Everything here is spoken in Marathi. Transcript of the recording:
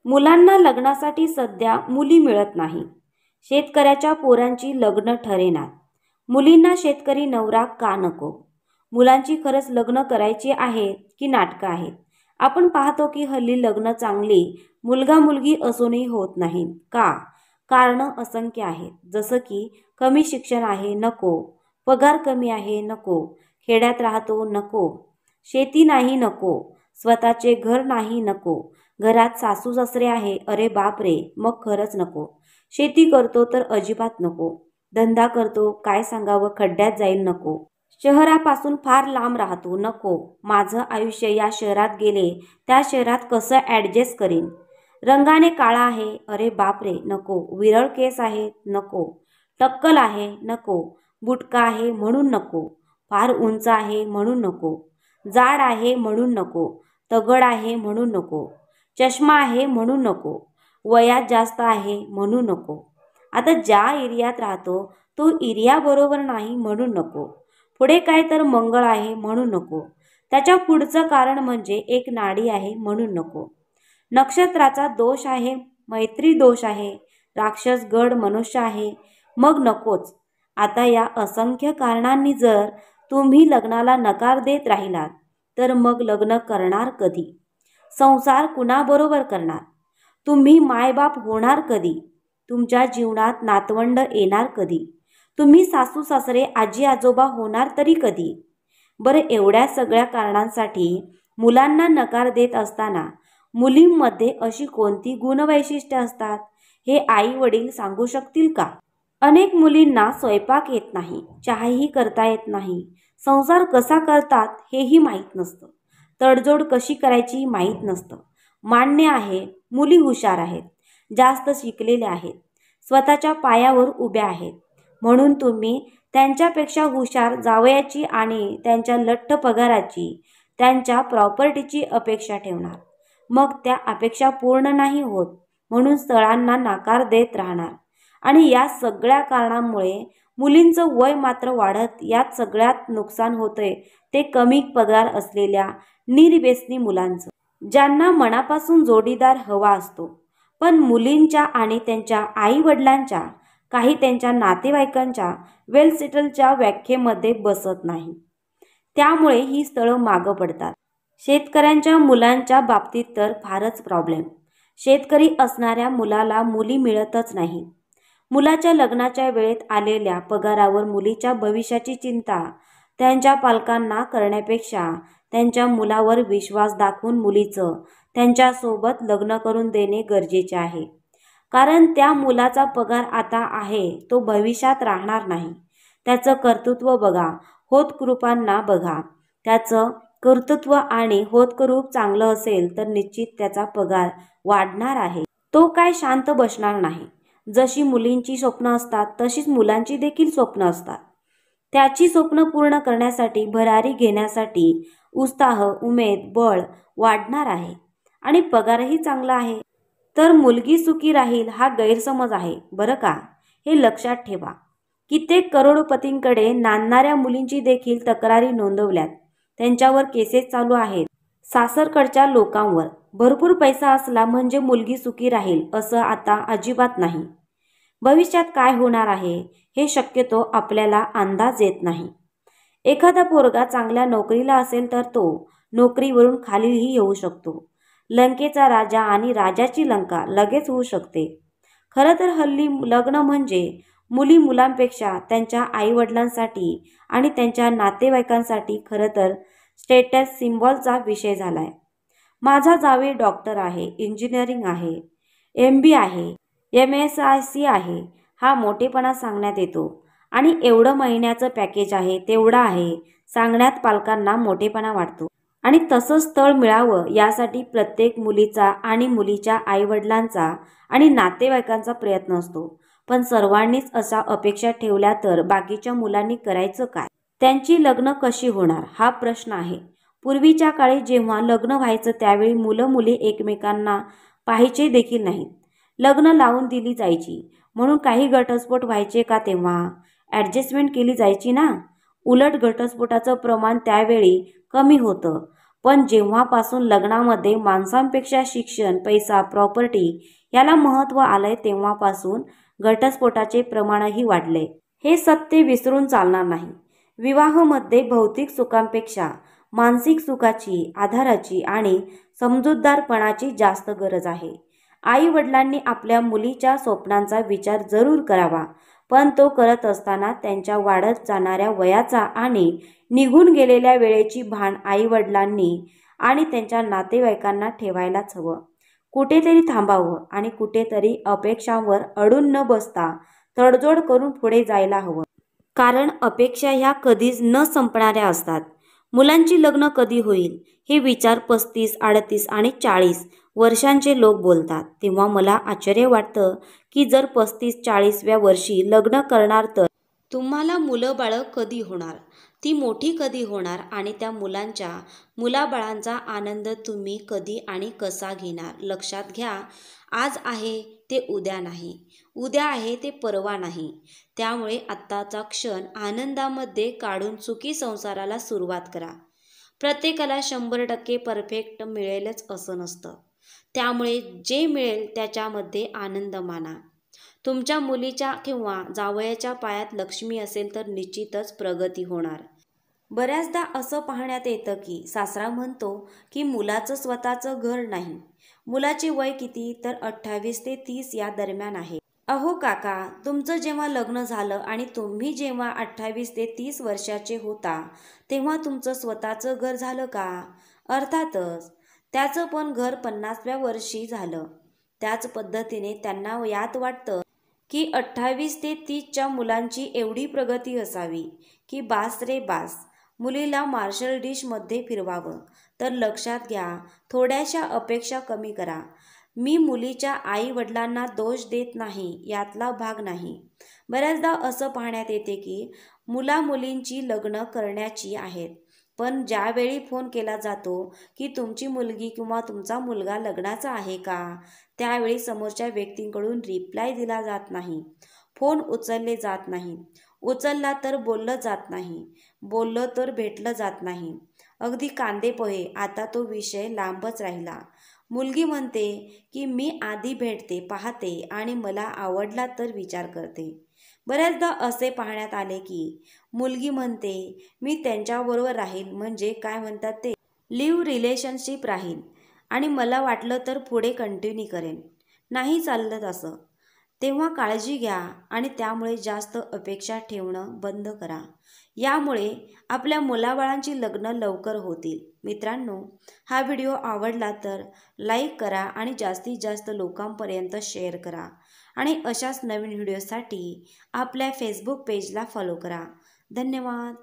मुलांना लग्नासाठी सध्या मुली मिळत नाही. शेतकऱ्याच्या पोरांची लग्न ठरेनात. मुलींना शेतकरी नवरा का नको? मुलांची खरंच लग्न करायची आहेत की नाटकं आहेत? आपण पाहतो की हल्ली लग्न चांगली मुलगा मुलगी असूनही होत नाहीत. का? कारणं असंख्य आहेत. जसं की कमी शिक्षण आहे, नको. पगार कमी आहे, नको. खेड्यात राहतो, नको. शेती नाही, नको. स्वतःचे घर नाही, नको. घरात सासू सासरे आहे, अरे बाप रे, मग खरंच नको. शेती करतो तर अजिबात नको. धंदा करतो, काय सांगावं, खड्ड्यात जाईल, नको. शहरापासून फार लांब राहतो, नको. माझं आयुष्य या शहरात गेले त्या शहरात कसं ॲडजस्ट करीन. रंगाने काळा आहे, अरे बाप रे, नको. विरळ केस आहे, नको. टक्कल आहे, नको. बुटका आहे म्हणून नको. फार उंच आहे म्हणून नको. जाड आहे म्हणून नको. तगड आहे म्हणून नको. चष्मा आहे म्हणून नको. वयात जास्त आहे म्हणून नको. आता ज्या एरियात राहतो तो एरिया बरोबर नाही म्हणून नको. पुढे काय तर मंगळ आहे म्हणून नको. त्याच्या पुढचं कारण म्हणजे एक नाडी आहे म्हणून नको. नक्षत्राचा दोष आहे, मैत्री दोष आहे, राक्षस गड मनुष्य आहे, मग नकोच. आता या असंख्य कारणांनी जर तुम्ही लग्नाला नकार देत राहिलात तर मग लग्न करणार कधी? संसार कुणाबरोबर करणार? तुम्ही मायबाप होणार कधी? तुमच्या जीवनात नातवंड येणार कधी? तुम्ही सासू सासरे आजी आजोबा होणार तरी कधी? बरं, एवढ्या सगळ्या कारणांसाठी मुलांना नकार देत असताना मुलींमध्ये अशी कोणती गुणवैशिष्ट्ये असतात हे आई वडील सांगू शकतील का? अनेक मुलींना स्वयंपाक येत नाही, चहाही करता येत नाही, संसार कसा करतात हेही माहीत नसतं, तडजोड कशी करायची माहीत नसतं. मान्य आहे, मुली हुशार आहेत, जास्त शिकलेल्या आहेत, स्वतःच्या पायावर उभ्या आहेत, म्हणून तुम्ही त्यांच्यापेक्षा हुशार जावयाची आणि त्यांच्या लठ्ठ पगाराची, त्यांच्या प्रॉपर्टीची अपेक्षा ठेवणार. मग त्या अपेक्षा पूर्ण नाही होत म्हणून स्थळांना नकार देत राहणार. आणि या सगळ्या कारणांमुळे मुलींचं वय मात्र वाढत यात सगळ्यात नुकसान होतंय ते कमी पगार असलेल्या निर्व्यसनी मुलांचं, ज्यांना मनापासून जोडीदार हवा असतो पण मुलींच्या आणि त्यांच्या आई वडिलांच्या, काही त्यांच्या नातेवाईकांच्या वेल सेटलच्या व्याख्येमध्ये बसत नाही. त्यामुळे ही स्थळं मागं पडतात. शेतकऱ्यांच्या मुलांच्या बाबतीत तर फारच प्रॉब्लेम. शेतकरी असणाऱ्या मुलाला मुली मिळतच नाही. मुलाच्या लग्नाच्या वेळेत आलेल्या पगारावर मुलीच्या भविष्याची चिंता त्यांच्या पालकांना करण्यापेक्षा त्यांच्या मुलावर विश्वास दाखवून मुलीचं त्यांच्यासोबत लग्न करून देणे गरजेचे आहे. कारण त्या मुलाचा पगार आता आहे तो भविष्यात राहणार नाही. त्याचं कर्तृत्व बघा, होतकरूपांना बघा. त्याचं कर्तृत्व आणि होतकरूप चांगलं असेल तर निश्चित त्याचा पगार वाढणार आहे. तो काय शांत बसणार नाही. जशी मुलींची स्वप्न असतात तशीच मुलांची देखील स्वप्न असतात. त्याची स्वप्न पूर्ण करण्यासाठी, भरारी घेण्यासाठी उत्साह, उमेद, बळ वाढणार आहे आणि पगारही चांगला आहे. तर मुलगी सुखी राहील हा गैरसमज आहे बरं का, हे लक्षात ठेवा. कित्येक करोडपतींकडे नांदणाऱ्या मुलींची देखील तक्रारी नोंदवल्यात. त्यांच्यावर केसेस चालू आहेत. सासरकडच्या लोकांवर भरपूर पैसा असला म्हणजे मुलगी सुखी राहील असं आता अजिबात नाही. भविष्यात काय होणार आहे हे शक्यतो आपल्याला अंदाज येत नाही. एखादा पोरगा चांगल्या नोकरीला असेल तर तो नोकरीवरून खालीही येऊ शकतो. लंकेचा राजा आणि राजाची लंका लगेच होऊ शकते. खरं तर हल्ली लग्न म्हणजे मुली मुलांपेक्षा त्यांच्या आईवडिलांसाठी आणि त्यांच्या नातेवाईकांसाठी खरं तर स्टेटस सिम्बॉलचा विषय झालाय. माझा जावई डॉक्टर आहे, इंजिनिअरिंग आहे, MB आहे, MSIC आहे, हा मोठेपणा सांगण्यात येतो. आणि एवढं महिन्याचं पॅकेज आहे, तेवढं आहे सांगण्यात पालकांना मोठेपणा वाटतो. आणि तसं स्थळ मिळावं यासाठी प्रत्येक मुलीचा आणि मुलीच्या आईवडिलांचा आणि नातेवाईकांचा प्रयत्न असतो. पण सर्वांनीच अशा अपेक्षा ठेवल्या तर बाकीच्या मुलांनी करायचं काय? त्यांची लग्न कशी होणार हा प्रश्न आहे. पूर्वीच्या काळी जेव्हा लग्न व्हायचं त्यावेळी मुलं मुली एकमेकांना पाहायचे देखील नाहीत. लग्न लावून दिली जायची म्हणून काही घटस्फोट व्हायचे का? तेव्हा ॲडजस्टमेंट केली जायची ना. उलट घटस्फोटाचं प्रमाण त्यावेळी कमी होतं. पण जेव्हापासून लग्नामध्ये माणसांपेक्षा शिक्षण, पैसा, प्रॉपर्टी याला महत्त्व आलंय तेव्हापासून घटस्फोटाचे प्रमाणही वाढले. हे सत्य विसरून चालणार नाही. विवाहामध्ये भौतिक सुखांपेक्षा मानसिक सुखाची, आधाराची आणि समजूतदारपणाची जास्त गरज आहे. आई वडिलांनी आपल्या मुलीच्या स्वप्नांचा विचार जरूर करावा, पण तो करत असताना त्यांच्या वाढत जाणाऱ्या वयाचा आणि निघून गेलेल्या वेळेची भान आई वडिलांनी आणि त्यांच्या नातेवाईकांना ठेवायलाच हवं. कुठेतरी थांबावं आणि कुठेतरी अपेक्षांवर अडून न बसता तडजोड करून पुढे जायला हवं. कारण अपेक्षा ह्या कधीच न संपणाऱ्या असतात. मुलांची लग्न कधी होईल हे विचार 35, 38 आणि 40 वर्षांचे लोक बोलतात. तेव्हा मला आश्चर्य वाटतं की जर 35-40व्या वर्षी लग्न करणार तर तुम्हाला मुलं बाळं कधी होणार, ती मोठी कधी होणार आणि त्या मुलांच्या मुलाबाळांचा आनंद तुम्ही कधी आणि कसा घेणार. लक्षात घ्या, आज आहे ते उद्या नाही, उद्या आहे ते परवा नाही. त्यामुळे आत्ताचा क्षण आनंदामध्ये काढून सुखी संसाराला सुरुवात करा. प्रत्येकाला 100% परफेक्ट मिळेलच असं नसतं. त्यामुळे जे मिळेल त्याच्यामध्ये आनंद माना. तुमच्या मुलीच्या किंवा जावयाच्या पायात लक्ष्मी असेल तर निश्चितच प्रगती होणार. बऱ्याचदा असं पाहण्यात येतं की सासरा म्हणतो की मुलाचं स्वतःचं घर नाही. मुलाचे वय किती तर 28 ते 30 या दरम्यान आहे. अहो काका, तुमचं जेव्हा लग्न झालं आणि तुम्ही जेव्हा 28 ते 30 वर्षाचे होता तेव्हा तुमचं स्वतःचं घर झालं का? अर्थातच. त्याचं पण घर 50व्या वर्षी झालं. त्याच पद्धतीने त्यांना यात वाटतं की 28 ते 30च्या मुलांची एवढी प्रगती असावी की बास रे बास, मुलीला मार्शल डिशमध्ये फिरवावं. तर लक्षात घ्या, थोड्याशा अपेक्षा कमी करा. मी मुलीच्या आई वडिलांना दोष देत नाही, यातला भाग नाही. बऱ्याचदा असं पाहण्यात येते की मुला-मुलींची लग्न करण्याची आहेत, पण ज्यावेळी फोन केला जातो की तुमची मुलगी किंवा तुमचा मुलगा लग्नाचा आहे का, त्यावेळी समोरच्या व्यक्तींकडून रिप्लाय दिला जात नाही, फोन उचलले जात नाही, उचलला तर बोललं जात नाही, बोललं तर भेटलं जात नाही. अगदी कांदे पोहे, आता तो विषय लांबच राहिला. मुलगी म्हणते की मी आधी भेटते, पाहते आणि मला आवडला तर विचार करते. बऱ्याचदा असे पाहण्यात आले की मुलगी म्हणते मी त्यांच्याबरोबर राहील, म्हणजे काय म्हणतात ते लिव्ह रिलेशनशिप राहील आणि मला वाटलं तर पुढे कंटिन्यू करेन. नाही चाललं असं. तेव्हा काळजी घ्या आणि त्यामुळे जास्त अपेक्षा ठेवणं बंद करा. यामुळे आपल्या मुलाबाळांची लग्न लवकर होतील. मित्रांनो, हा व्हिडिओ आवडला तर लाईक करा आणि जास्तीत जास्त लोकांपर्यंत शेअर करा. आणि अशाच नवीन व्हिडिओसाठी आपल्या फेसबुक पेजला फॉलो करा. धन्यवाद.